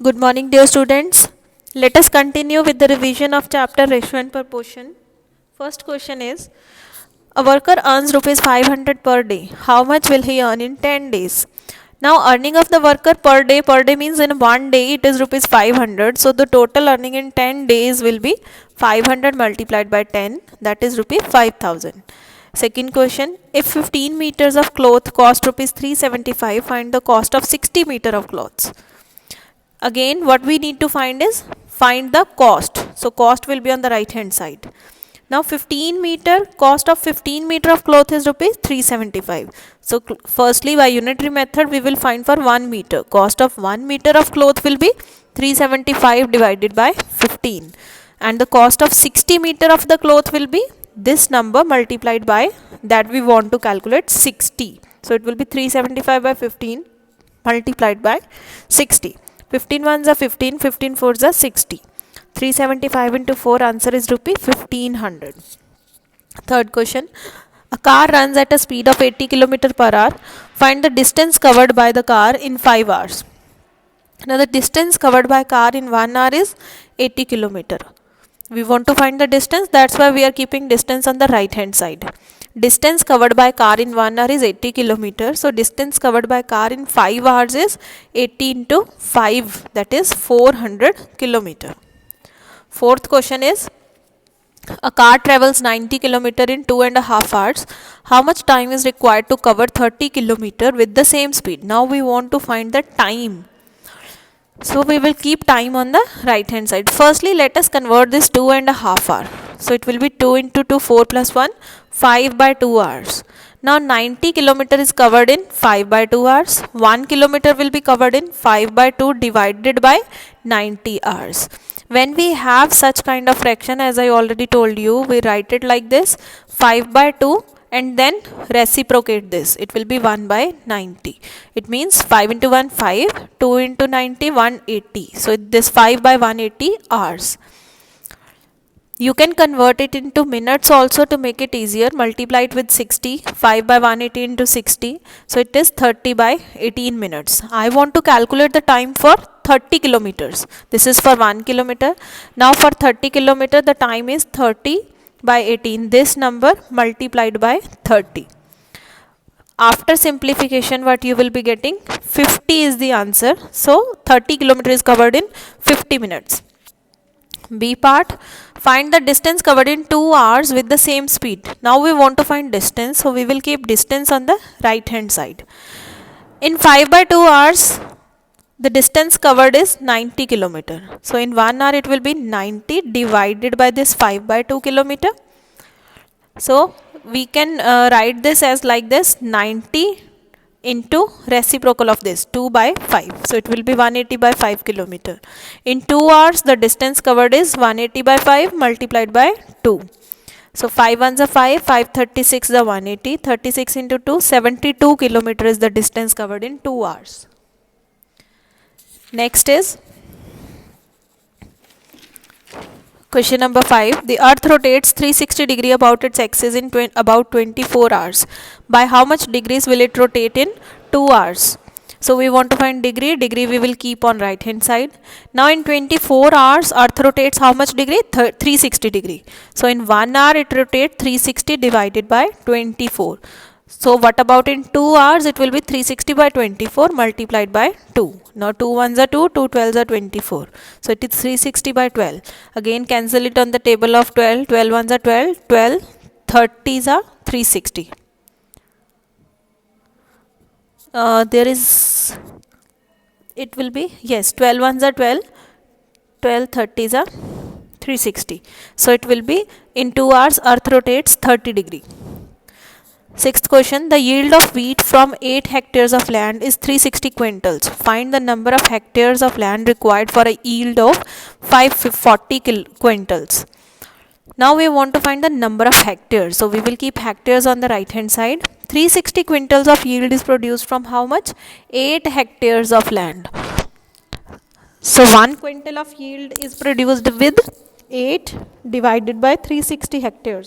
Good morning, dear students. Let us continue with the revision of chapter Ratio and Proportion. First question is, a worker earns rupees 500 per day. How much will he earn in 10 days? Now, earning of the worker per day means in one day it is rupees 500. So, the total earning in 10 days will be 500 multiplied by 10, that is rupees 5000. Second question, if 15 meters of cloth cost rupees 375, find the cost of 60 meter of clothes. Again, what we need to find is find the cost. So cost will be on the right hand side. Now 15 meter, cost of 15 meter of cloth is rupees 375. So firstly, by unitary method we will find for 1 meter. Cost of 1 meter of cloth will be 375 divided by 15, and the cost of 60 meter of the cloth will be this number multiplied by that we want to calculate, 60. So it will be 375 by 15 multiplied by 60. 15 ones are 15, 15 fours are 60. 375 into 4, answer is rupee 1500. Third question, a car runs at a speed of 80 km per hour. Find the distance covered by the car in 5 hours. Now the distance covered by car in 1 hour is 80 km. We want to find the distance, that's why we are keeping distance on the right hand side. Distance covered by car in 1 hour is 80 km. So distance covered by car in 5 hours is 80 into 5, that is 400 km. Fourth question is, a car travels 90 km in 2.5 hours. How much time is required to cover 30 km with the same speed? Now we want to find the time. So we will keep time on the right hand side. Firstly, let us convert this 2.5 hour. So it will be 2 into 2, 4 plus 1, 5 by 2 hours. Now 90 km is covered in 5 by 2 hours. 1 km will be covered in 5 by 2 divided by 90 hours. When we have such kind of fraction, as I already told you, we write it like this, 5 by 2 and then reciprocate this. It will be 1 by 90. It means 5 into 1, 5, 2 into 90, 180. So this 5 by 180 hours. You can convert it into minutes also to make it easier. Multiply it with 60. 5 by 180 into 60. So it is 30 by 18 minutes. I want to calculate the time for 30 kilometers. This is for 1 kilometer. Now for 30 kilometer, the time is 30 by 18. This number multiplied by 30. After simplification, what you will be getting? 50 is the answer. So 30 kilometers is covered in 50 minutes. B part, find the distance covered in 2 hours with the same speed. Now we want to find distance, so we will keep distance on the right hand side. In 5 by 2 hours, the distance covered is 90 km. So in 1 hour it will be 90 divided by this 5 by 2 km. So we can write this as like this, 90 into reciprocal of this, 2 by 5. So it will be 180 by 5 km. In 2 hours, the distance covered is 180 by 5 multiplied by 2. So 5 ones are 5, 536 the 180, 36 into 2, 72 km is the distance covered in 2 hours. Next is question number 5. The earth rotates 360 degree about its axis in about 24 hours. By how much degrees will it rotate in 2 hours? So we want to find degree. Degree we will keep on right hand side. Now in 24 hours, earth rotates how much degree? 360 degree. So in 1 hour it rotates 360 divided by 24. So what about in 2 hours? It will be 360 by 24 multiplied by 2. Now 2 ones are 2, 2 12s are 24. So it is 360 by 12. Again cancel it on the table of 12. 12 ones are 12, 12 30s are 360. There is, it will be, yes, 12 ones are 12, 12 30s are 360. So it will be in 2 hours earth rotates 30 degree. Sixth question, the yield of wheat from 8 hectares of land is 360 quintals. Find the number of hectares of land required for a yield of 540 quintals. Now we want to find the number of hectares. So we will keep hectares on the right hand side. 360 quintals of yield is produced from how much? 8 hectares of land. So 1 quintal of yield is produced with 8 divided by 360 hectares.